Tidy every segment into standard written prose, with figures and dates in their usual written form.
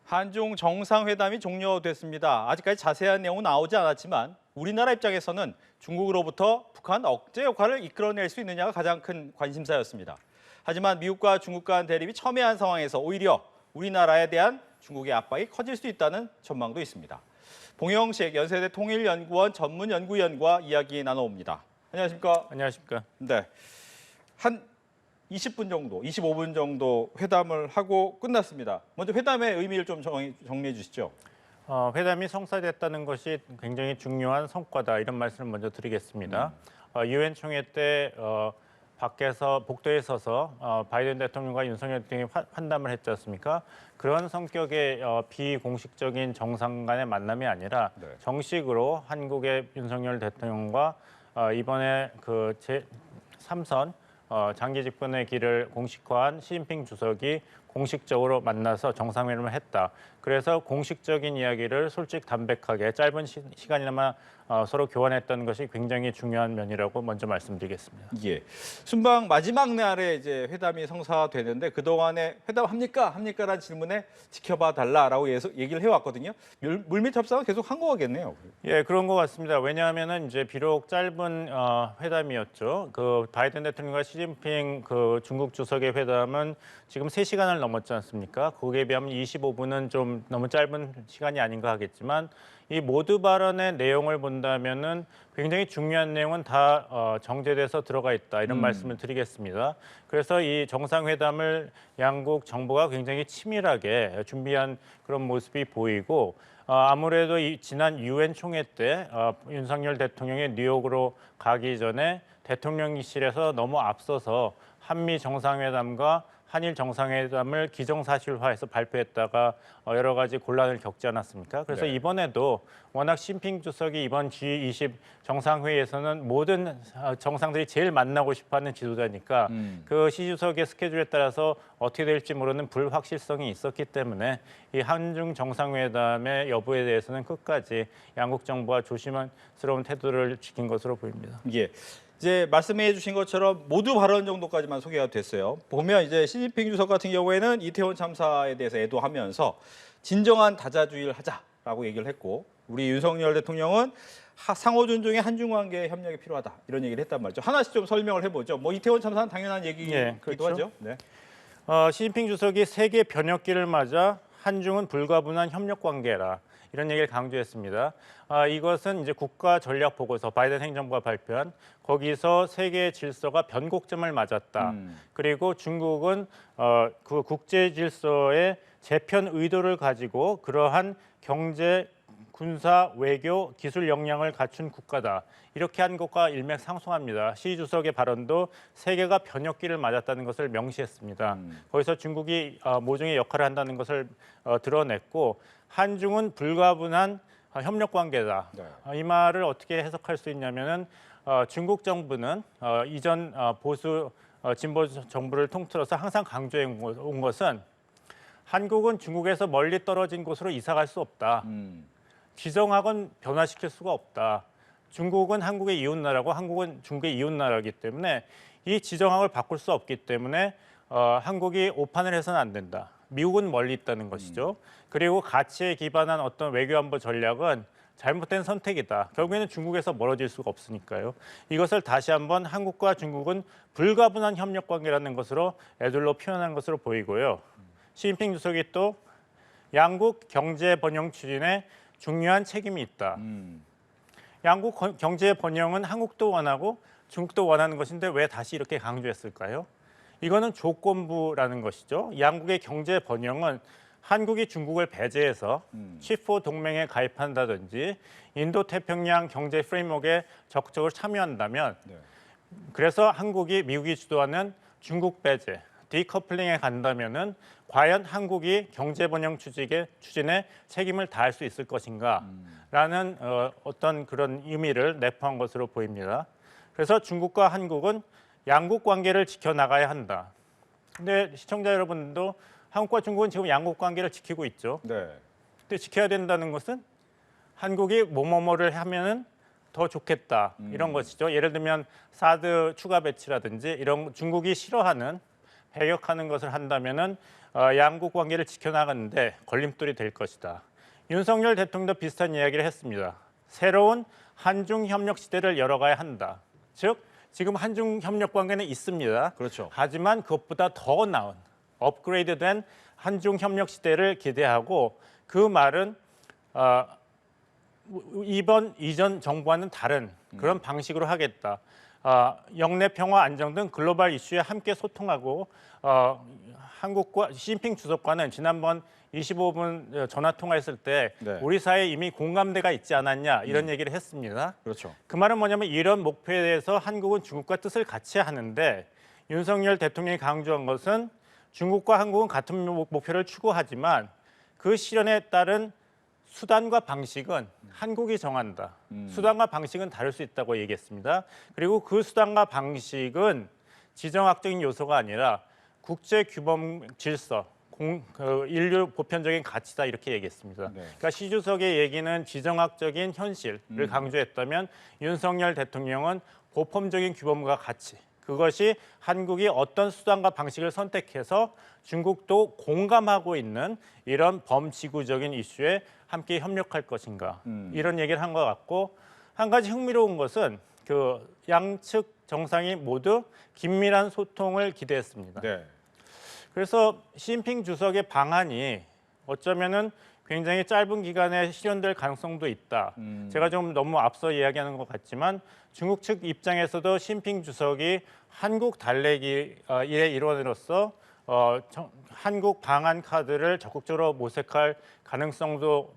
한중 정상회담이 종료됐습니다. 아직까지 자세한 내용은 나오지 않았지만 우리나라 입장에서는 중국으로부터 북한 억제 역할을 이끌어낼 수 있느냐가 가장 큰 관심사였습니다. 하지만 미국과 중국 간 대립이 첨예한 상황에서 오히려 우리나라에 대한 중국의 압박이 커질 수 있다는 전망도 있습니다. 봉영식 연세대 통일연구원 전문연구위원과 이야기 나눠봅니다. 안녕하십니까? 안녕하십니까? 네, 한 20분 정도, 25분 정도 회담을 하고 끝났습니다. 먼저 회담의 의미를 좀 정리해 주시죠. 회담이 성사됐다는 것이 굉장히 중요한 성과다 이런 말씀을 먼저 드리겠습니다. 유엔 총회 때 밖에서 복도에 서서 바이든 대통령과 윤석열 대통령이 환담을 했지 않습니까? 그런 성격의 비공식적인 정상 간의 만남이 아니라 네. 정식으로 한국의 윤석열 대통령과 이번에 그 제3선 장기 집권의 길을 공식화한 시진핑 주석이 공식적으로 만나서 정상회담을 했다. 그래서 공식적인 이야기를 솔직담백하게 짧은 시간이나마 서로 교환했던 것이 굉장히 중요한 면이라고 먼저 말씀드리겠습니다. 예, 순방 마지막 날에 이제 회담이 성사되는데 그동안에 회담합니까? 합니까라는 질문에 지켜봐 달라라고 얘기를 해왔거든요. 물밑 협상은 계속 한 거겠네요. 예, 그런 것 같습니다. 왜냐하면은 이제 비록 짧은 회담이었죠. 그 바이든 대통령과 시진핑 그 중국 주석의 회담은 지금 3시간을 넘었지 않습니까? 거기에 비하면 25분은 좀 너무 짧은 시간이 아닌가 하겠지만 이 모두 발언의 내용을 본다면은 굉장히 중요한 내용은 다 정제돼서 들어가 있다 이런 말씀을 드리겠습니다. 그래서 이 정상회담을 양국 정부가 굉장히 치밀하게 준비한 그런 모습이 보이고 아무래도 지난 유엔 총회 때 윤석열 대통령이 뉴욕으로 가기 전에 대통령실에서 너무 앞서서 한미 정상회담과 한일 정상회담을 기정사실화해서 발표했다가 여러 가지 곤란을 겪지 않았습니까? 그래서 네. 이번에도 워낙 시진핑 주석이 이번 G20 정상회의에서는 모든 정상들이 제일 만나고 싶어하는 지도자니까 그 시 주석의 스케줄에 따라서 어떻게 될지 모르는 불확실성이 있었기 때문에 이 한중 정상회담의 여부에 대해서는 끝까지 양국 정부가 조심스러운 태도를 지킨 것으로 보입니다. 예. 이제 말씀해 주신 것처럼 모두 발언 정도까지만 소개가 됐어요. 보면 이제 시진핑 주석 같은 경우에는 이태원 참사에 대해서 애도하면서 진정한 다자주의를 하자라고 얘기를 했고 우리 윤석열 대통령은 상호 존중의 한중 관계 협력이 필요하다 이런 얘기를 했단 말이죠. 하나씩 좀 설명을 해보죠. 뭐 이태원 참사는 당연한 얘기기도 예, 그렇죠. 하죠. 네. 시진핑 주석이 세계 변혁기를 맞아 한중은 불가분한 협력 관계라 이런 얘기를 강조했습니다. 이것은 이제 국가 전략 보고서 바이든 행정부가 발표한 거기서 세계 질서가 변곡점을 맞았다. 그리고 중국은 그 국제 질서의 재편 의도를 가지고 그러한 경제, 군사, 외교, 기술 역량을 갖춘 국가다. 이렇게 한 것과 일맥상통합니다. 시 주석의 발언도 세계가 변혁기를 맞았다는 것을 명시했습니다. 거기서 중국이 모종의 역할을 한다는 것을 드러냈고 한중은 불가분한 협력 관계다. 네. 이 말을 어떻게 해석할 수 있냐면은 중국 정부는 이전 보수 진보 정부를 통틀어서 항상 강조해 온 것은 한국은 중국에서 멀리 떨어진 곳으로 이사 갈 수 없다. 지정학은 변화시킬 수가 없다. 중국은 한국의 이웃나라고 한국은 중국의 이웃나라이기 때문에 이 지정학을 바꿀 수 없기 때문에 한국이 오판을 해서는 안 된다. 미국은 멀리 있다는 것이죠. 그리고 가치에 기반한 어떤 외교안보 전략은 잘못된 선택이다. 결국에는 중국에서 멀어질 수가 없으니까요. 이것을 다시 한번 한국과 중국은 불가분한 협력 관계라는 것으로 애들로 표현한 것으로 보이고요. 시진핑 주석이 또 양국 경제 번영 추진에 중요한 책임이 있다. 양국 경제 번영은 한국도 원하고 중국도 원하는 것인데 왜 다시 이렇게 강조했을까요? 이거는 조건부라는 것이죠. 양국의 경제 번영은 한국이 중국을 배제해서 칩4 동맹에 가입한다든지 인도태평양 경제 프레임워크에 적극적으로 참여한다면 그래서 한국이 미국이 주도하는 중국 배제, 디커플링에 간다면은 과연 한국이 경제 번영 추진에 책임을 다할 수 있을 것인가라는 어떤 그런 의미를 내포한 것으로 보입니다. 그래서 중국과 한국은 양국 관계를 지켜나가야 한다. 근데 시청자 여러분도 한국과 중국은 지금 양국 관계를 지키고 있죠. 네. 근데 지켜야 된다는 것은 한국이 뭐뭐뭐를 하면은 더 좋겠다 이런 것이죠. 예를 들면 사드 추가 배치라든지 이런 중국이 싫어하는 배격하는 것을 한다면은 양국 관계를 지켜나가는데 걸림돌이 될 것이다. 윤석열 대통령도 비슷한 이야기를 했습니다. 새로운 한중 협력 시대를 열어가야 한다. 즉 지금 한중 협력 관계는 있습니다. 그렇죠. 하지만 그것보다 더 나은 업그레이드된 한중 협력 시대를 기대하고 그 말은 이전 정부와는 다른 그런 방식으로 하겠다. 영내 평화 안정 등 글로벌 이슈에 함께 소통하고 한국과 시진핑 주석과는 지난번 25분 전화 통화했을 때 네. 우리 사이에 이미 공감대가 있지 않았냐 이런 얘기를 했습니다. 그렇죠. 그 말은 뭐냐면 이런 목표에 대해서 한국은 중국과 뜻을 같이 하는데 윤석열 대통령이 강조한 것은 중국과 한국은 같은 목표를 추구하지만 그 실현에 따른 수단과 방식은 한국이 정한다. 수단과 방식은 다를 수 있다고 얘기했습니다. 그리고 그 수단과 방식은 지정학적인 요소가 아니라 국제 규범 질서, 인류 보편적인 가치다 이렇게 얘기했습니다. 네. 그러니까 시 주석의 얘기는 지정학적인 현실을 강조했다면 윤석열 대통령은 보편적인 규범과 가치, 그것이 한국이 어떤 수단과 방식을 선택해서 중국도 공감하고 있는 이런 범지구적인 이슈에 함께 협력할 것인가 이런 얘기를 한 것 같고 한 가지 흥미로운 것은 그 양측 정상이 모두 긴밀한 소통을 기대했습니다. 네. 그래서 시진핑 주석의 방안이 어쩌면은 굉장히 짧은 기간에 실현될 가능성도 있다. 제가 좀 너무 앞서 이야기하는 것 같지만 중국 측 입장에서도 시진핑 주석이 한국 달래기의 일원으로서 한국 방한 카드를 적극적으로 모색할 가능성도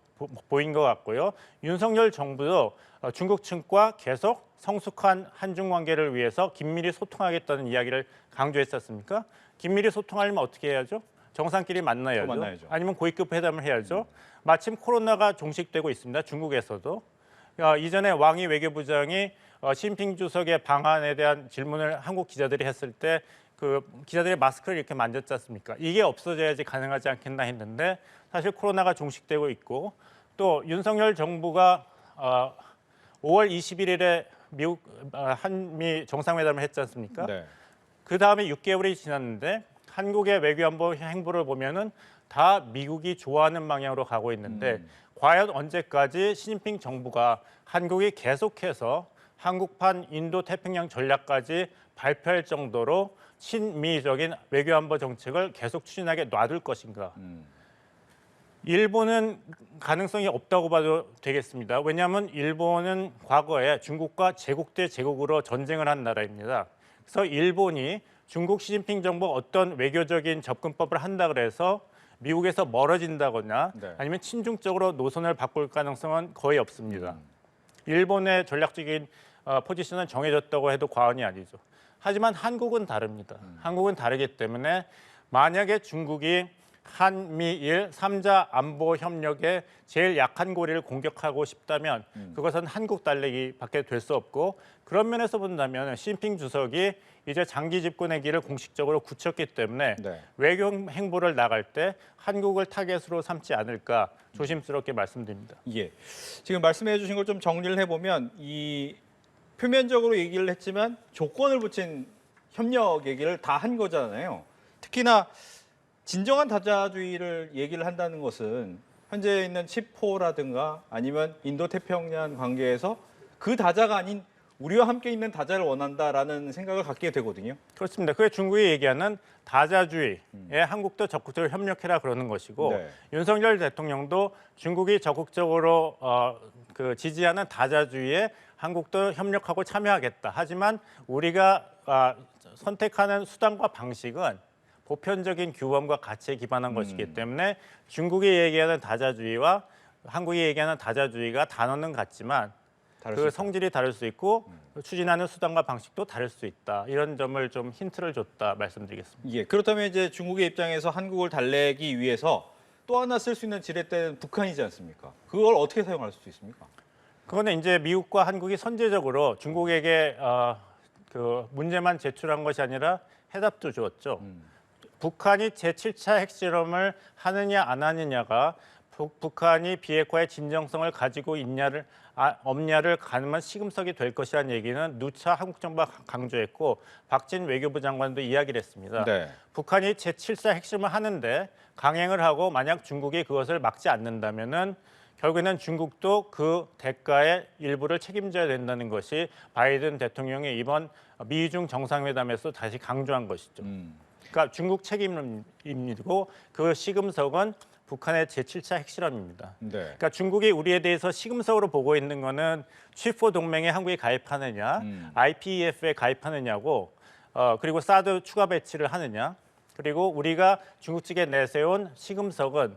보인 것 같고요. 윤석열 정부도 중국 측과 계속 성숙한 한중 관계를 위해서 긴밀히 소통하겠다는 이야기를 강조했었습니까? 긴밀히 소통하려면 어떻게 해야죠? 정상끼리 만나야죠. 만나야죠. 아니면 고위급 회담을 해야죠. 마침 코로나가 종식되고 있습니다. 중국에서도. 이전에 왕이 외교부장이 시진핑 주석의 방안에 대한 질문을 한국 기자들이 했을 때 그 기자들이 마스크를 이렇게 만졌지 않습니까? 이게 없어져야지 가능하지 않겠나 했는데 사실 코로나가 종식되고 있고 또 윤석열 정부가 5월 21일에 미국 한미 정상회담을 했지 않습니까? 네. 그 다음에 6개월이 지났는데 한국의 외교안보 행보를 보면은 다 미국이 좋아하는 방향으로 가고 있는데 과연 언제까지 시진핑 정부가 한국이 계속해서 한국판 인도 태평양 전략까지 발표할 정도로 친미적인 외교안보 정책을 계속 추진하게 놔둘 것인가? 일본은 가능성이 없다고 봐도 되겠습니다. 왜냐하면 일본은 과거에 중국과 제국 대 제국으로 전쟁을 한 나라입니다. 그래서 일본이 중국 시진핑 정부 어떤 외교적인 접근법을 한다 그래서 미국에서 멀어진다거나 네. 아니면 친중적으로 노선을 바꿀 가능성은 거의 없습니다. 일본의 전략적인 포지션은 정해졌다고 해도 과언이 아니죠. 하지만 한국은 다릅니다. 한국은 다르기 때문에 만약에 중국이 한미일 3자 안보 협력의 제일 약한 고리를 공격하고 싶다면 그것은 한국 달래기밖에 될 수 없고 그런 면에서 본다면 시진핑 주석이 이제 장기 집권의 길을 공식적으로 굳혔기 때문에 네. 외교 행보를 나갈 때 한국을 타겟으로 삼지 않을까 조심스럽게 말씀드립니다. 예. 지금 말씀해 주신 걸 좀 정리를 해보면 이 표면적으로 얘기를 했지만 조건을 붙인 협력 얘기를 다 한 거잖아요. 특히나 진정한 다자주의를 얘기를 한다는 것은 현재 있는 칩4라든가 아니면 인도 태평양 관계에서 그 다자가 아닌 우리와 함께 있는 다자를 원한다라는 생각을 갖게 되거든요. 그렇습니다. 그게 중국이 얘기하는 다자주의에 한국도 적극적으로 협력해라 그러는 것이고 네. 윤석열 대통령도 중국이 적극적으로 지지하는 다자주의에 한국도 협력하고 참여하겠다. 하지만 우리가 선택하는 수단과 방식은 보편적인 규범과 가치에 기반한 것이기 때문에 중국이 얘기하는 다자주의와 한국이 얘기하는 다자주의가 단어는 같지만 그 성질이 다를 수 있고 추진하는 수단과 방식도 다를 수 있다. 이런 점을 좀 힌트를 줬다 말씀드리겠습니다. 예. 그렇다면 이제 중국의 입장에서 한국을 달래기 위해서 또 하나 쓸 수 있는 지렛대는 북한이지 않습니까? 그걸 어떻게 사용할 수 있습니까? 그거는 이제 미국과 한국이 선제적으로 중국에게 그 문제만 제출한 것이 아니라 해답도 주었죠. 북한이 제7차 핵실험을 하느냐 안 하느냐가 북한이 비핵화의 진정성을 가지고 있냐를 없냐를 가늠한 시금석이 될 것이라는 얘기는 누차 한국 정부가 강조했고 박진 외교부 장관도 이야기를 했습니다. 네. 북한이 제7사 핵심을 하는데 강행을 하고 만약 중국이 그것을 막지 않는다면은 결국에는 중국도 그 대가의 일부를 책임져야 된다는 것이 바이든 대통령이 이번 미중 정상회담에서 다시 강조한 것이죠. 그러니까 중국 책임이고 그 시금석은 북한의 제7차 핵실험입니다. 네. 그러니까 중국이 우리에 대해서 시금석으로 보고 있는 거는 취포 동맹에 한국이 가입하느냐, IPEF에 가입하느냐고, 그리고 사드 추가 배치를 하느냐, 그리고 우리가 중국 측에 내세운 시금석은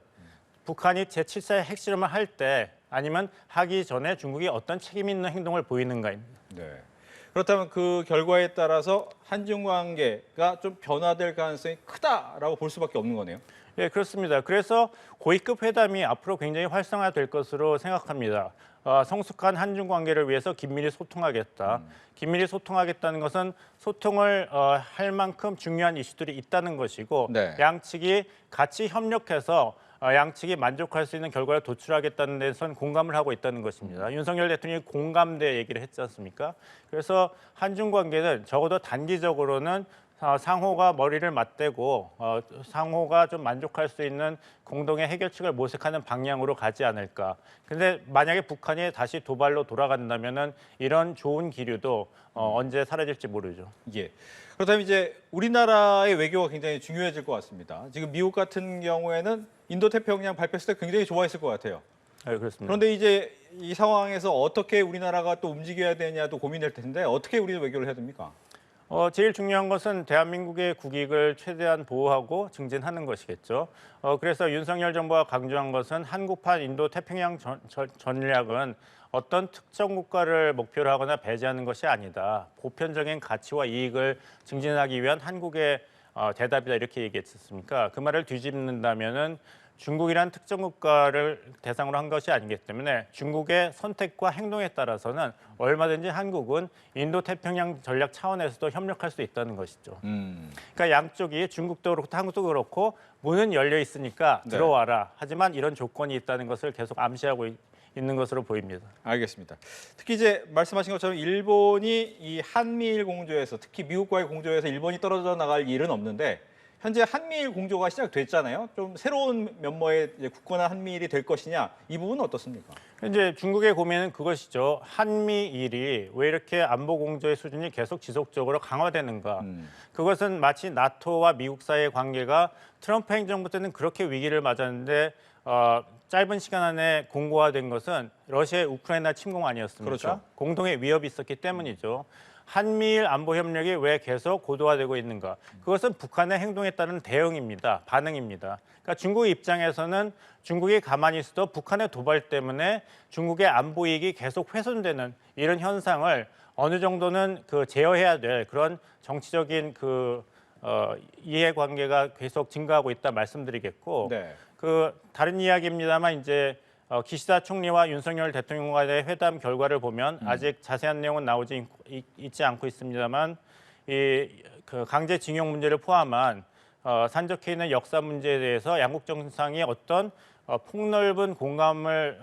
북한이 제7차 핵실험을 할 때 아니면 하기 전에 중국이 어떤 책임 있는 행동을 보이는가입니다. 네. 그렇다면 그 결과에 따라서 한중 관계가 좀 변화될 가능성이 크다라고 볼 수밖에 없는 거네요. 네, 그렇습니다. 그래서 고위급 회담이 앞으로 굉장히 활성화될 것으로 생각합니다. 성숙한 한중 관계를 위해서 긴밀히 소통하겠다. 긴밀히 소통하겠다는 것은 소통을 할 만큼 중요한 이슈들이 있다는 것이고 네. 양측이 같이 협력해서 양측이 만족할 수 있는 결과를 도출하겠다는 데선 공감을 하고 있다는 것입니다. 윤석열 대통령이 공감대 얘기를 했지 않습니까? 그래서 한중 관계는 적어도 단기적으로는 상호가 머리를 맞대고 상호가 좀 만족할 수 있는 공동의 해결책을 모색하는 방향으로 가지 않을까. 근데 만약에 북한이 다시 도발로 돌아간다면은 이런 좋은 기류도 언제 사라질지 모르죠. 예. 그렇다면 이제 우리나라의 외교가 굉장히 중요해질 것 같습니다. 지금 미국 같은 경우에는 인도태평양 발표했을 때 굉장히 좋아했을 것 같아요. 네, 그렇습니다. 그런데 이제 이 상황에서 어떻게 우리나라가 또 움직여야 되냐도 고민될 텐데 어떻게 우리는 외교를 해야 됩니까? 제일 중요한 것은 대한민국의 국익을 최대한 보호하고 증진하는 것이겠죠. 그래서 윤석열 정부가 강조한 것은 한국판 인도 태평양 전략은 어떤 특정 국가를 목표로 하거나 배제하는 것이 아니다. 보편적인 가치와 이익을 증진하기 위한 한국의 대답이다 이렇게 얘기했었습니까? 그 말을 뒤집는다면은 중국이란 특정 국가를 대상으로 한 것이 아니기 때문에 중국의 선택과 행동에 따라서는 얼마든지 한국은 인도태평양 전략 차원에서도 협력할 수 있다는 것이죠. 그러니까 양쪽이 중국도 그렇고 한국도 그렇고 문은 열려 있으니까 네. 들어와라. 하지만 이런 조건이 있다는 것을 계속 암시하고 있는 것으로 보입니다. 알겠습니다. 특히 이제 말씀하신 것처럼 일본이 이 한미일 공조에서 특히 미국과의 공조에서 일본이 떨어져 나갈 일은 없는데 현재 한미일 공조가 시작됐잖아요. 좀 새로운 면모의 이제 굳건한 한미일이 될 것이냐 이 부분은 어떻습니까? 이제 중국의 고민은 그것이죠. 한미일이 왜 이렇게 안보 공조의 수준이 계속 지속적으로 강화되는가? 그것은 마치 나토와 미국 사이의 관계가 트럼프 행정부 때는 그렇게 위기를 맞았는데 짧은 시간 안에 공고화된 것은 러시아의 우크라이나 침공 아니었습니까? 그렇죠. 공동의 위협이 있었기 때문이죠. 한미일 안보 협력이 왜 계속 고도화되고 있는가? 그것은 북한의 행동에 따른 대응입니다. 반응입니다. 그러니까 중국 입장에서는 중국이 가만히 있어도 북한의 도발 때문에 중국의 안보 이익이 계속 훼손되는 이런 현상을 어느 정도는 제어해야 될 그런 정치적인 이해관계가 계속 증가하고 있다 말씀드리겠고 네. 다른 이야기입니다만 이제 기시다 총리와 윤석열 대통령 간의 회담 결과를 보면 아직 자세한 내용은 나오지 있지 않고 있습니다만 강제징용 문제를 포함한 산적해 있는 역사 문제에 대해서 양국 정상이 어떤 폭넓은 공감을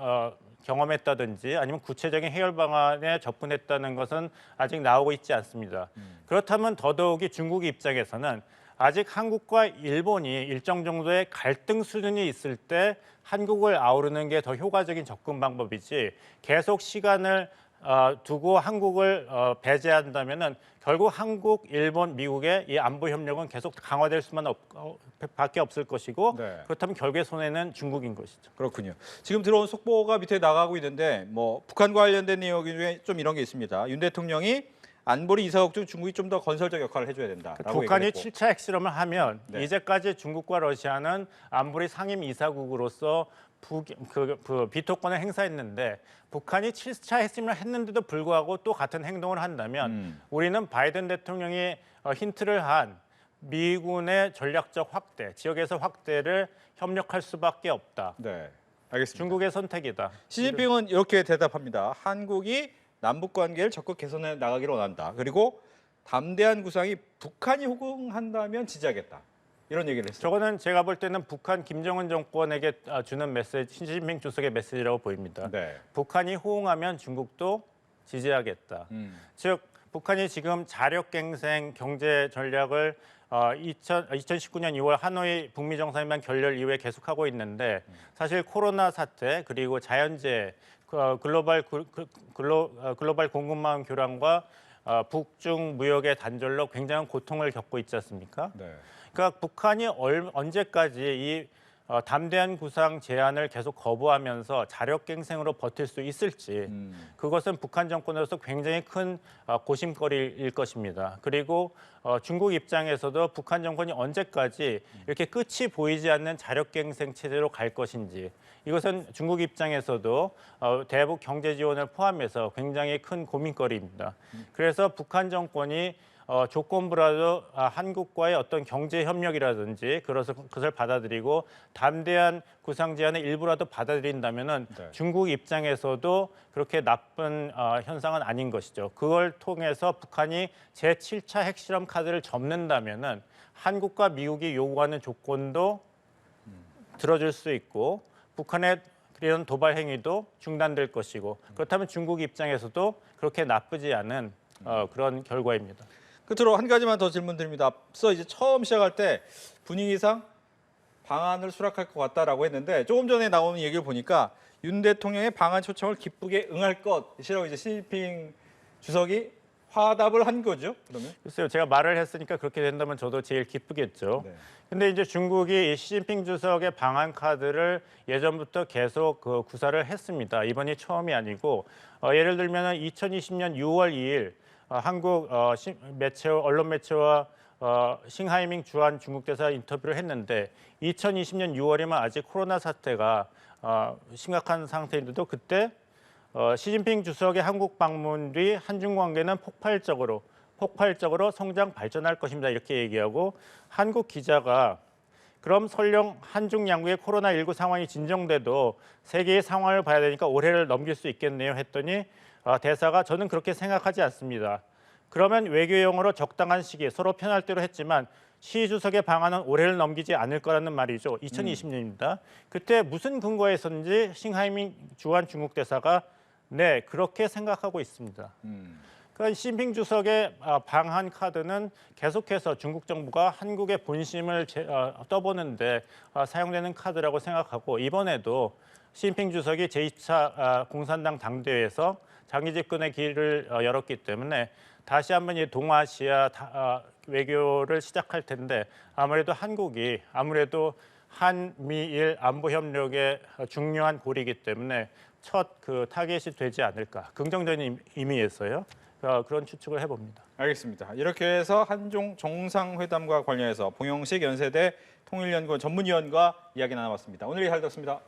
경험했다든지 아니면 구체적인 해결 방안에 접근했다는 것은 아직 나오고 있지 않습니다. 그렇다면 더더욱이 중국 입장에서는 아직 한국과 일본이 일정 정도의 갈등 수준이 있을 때 한국을 아우르는 게 더 효과적인 접근 방법이지 계속 시간을 두고 한국을 배제한다면은 결국 한국, 일본, 미국의 이 안보 협력은 계속 강화될 수만 밖에 없을 것이고 네. 그렇다면 결국의 손해는 중국인 것이죠. 그렇군요. 지금 들어온 속보가 밑에 나가고 있는데 뭐 북한과 관련된 내용 중에 좀 이런 게 있습니다. 윤 대통령이 안보리 이사국 중 중국이 좀 더 건설적 역할을 해줘야 된다라고 북한이 얘기를 했고. 7차 핵실험을 하면 네. 이제까지 중국과 러시아는 안보리 상임 이사국으로서 비토권을 행사했는데 북한이 7차 핵실험을 했는데도 불구하고 또 같은 행동을 한다면 우리는 바이든 대통령이 힌트를 한 미군의 전략적 확대, 지역에서 확대를 협력할 수밖에 없다. 네, 알겠습니다. 중국의 선택이다. 시진핑은 이렇게 대답합니다. 한국이 남북 관계를 적극 개선해 나가기를 원한다. 그리고 담대한 구상이 북한이 호응한다면 지지하겠다. 이런 얘기를 했어요. 저거는 제가 볼 때는 북한 김정은 정권에게 주는 메시지, 시진핑 주석의 메시지라고 보입니다. 네. 북한이 호응하면 중국도 지지하겠다. 즉 북한이 지금 자력갱생 경제 전략을 2019년 2월 하노이 북미 정상회담 결렬 이후에 계속하고 있는데 사실 코로나 사태 그리고 자연재해, 글로벌 공급망 교란과 북중 무역의 단절로 굉장한 고통을 겪고 있지 않습니까? 네. 그러니까 북한이 언제까지 이 담대한 구상 제안을 계속 거부하면서 자력갱생으로 버틸 수 있을지 그것은 북한 정권으로서 굉장히 큰 고심거리일 것입니다. 그리고 중국 입장에서도 북한 정권이 언제까지 이렇게 끝이 보이지 않는 자력갱생 체제로 갈 것인지 이것은 중국 입장에서도 대북 경제 지원을 포함해서 굉장히 큰 고민거리입니다. 그래서 북한 정권이 조건부라도 한국과의 어떤 경제 협력이라든지 그것을 받아들이고 담대한 구상 제안의 일부라도 받아들인다면은 네. 중국 입장에서도 그렇게 나쁜 현상은 아닌 것이죠. 그걸 통해서 북한이 제7차 핵실험 카드를 접는다면은 한국과 미국이 요구하는 조건도 들어줄 수 있고 북한의 이런 도발 행위도 중단될 것이고 그렇다면 중국 입장에서도 그렇게 나쁘지 않은 그런 결과입니다. 끝으로 한 가지만 더 질문드립니다. 앞서 이제 처음 시작할 때 분위기상 방안을 수락할 것 같다라고 했는데 조금 전에 나오는 얘기를 보니까 윤 대통령의 방안 초청을 기쁘게 응할 것이라고 이제 시진핑 주석이 화답을 한 거죠. 그러면? 글쎄요, 제가 말을 했으니까 그렇게 된다면 저도 제일 기쁘겠죠. 네. 근데 이제 중국이 이 시진핑 주석의 방한 카드를 예전부터 계속 구사를 했습니다. 이번이 처음이 아니고 예를 들면 2020년 6월 2일 한국 언론 매체와 싱하이밍 주한 중국 대사 인터뷰를 했는데 2020년 6월이면 아직 코로나 사태가 심각한 상태인데도 그때 시진핑 주석의 한국 방문 뒤 한중 관계는 폭발적으로 성장 발전할 것입니다. 이렇게 얘기하고 한국 기자가 그럼 설령 한중 양국의 코로나19 상황이 진정돼도 세계의 상황을 봐야 되니까 올해를 넘길 수 있겠네요 했더니 대사가 저는 그렇게 생각하지 않습니다. 그러면 외교용어로 적당한 시기 서로 편할 대로 했지만 시 주석의 방안은 올해를 넘기지 않을 거라는 말이죠. 2020년입니다. 그때 무슨 근거에서인지 싱하이밍 주한 중국 대사가 네 그렇게 생각하고 있습니다. 그러니까 시진핑 주석의 방한 카드는 계속해서 중국 정부가 한국의 본심을 떠보는데 사용되는 카드라고 생각하고 이번에도 시진핑 주석이 제2차 공산당 당대회에서 장기 집권의 길을 열었기 때문에 다시 한번 이 동아시아 외교를 시작할 텐데 아무래도 한국이 한미일 안보 협력의 중요한 고리이기 때문에 첫 타겟이 되지 않을까 긍정적인 의미에서요. 그런 추측을 해봅니다. 알겠습니다. 이렇게 해서 한중 정상회담과 관련해서 봉영식 연세대 통일연구원 전문위원과 이야기 나눠봤습니다. 오늘 잘 들었습니다.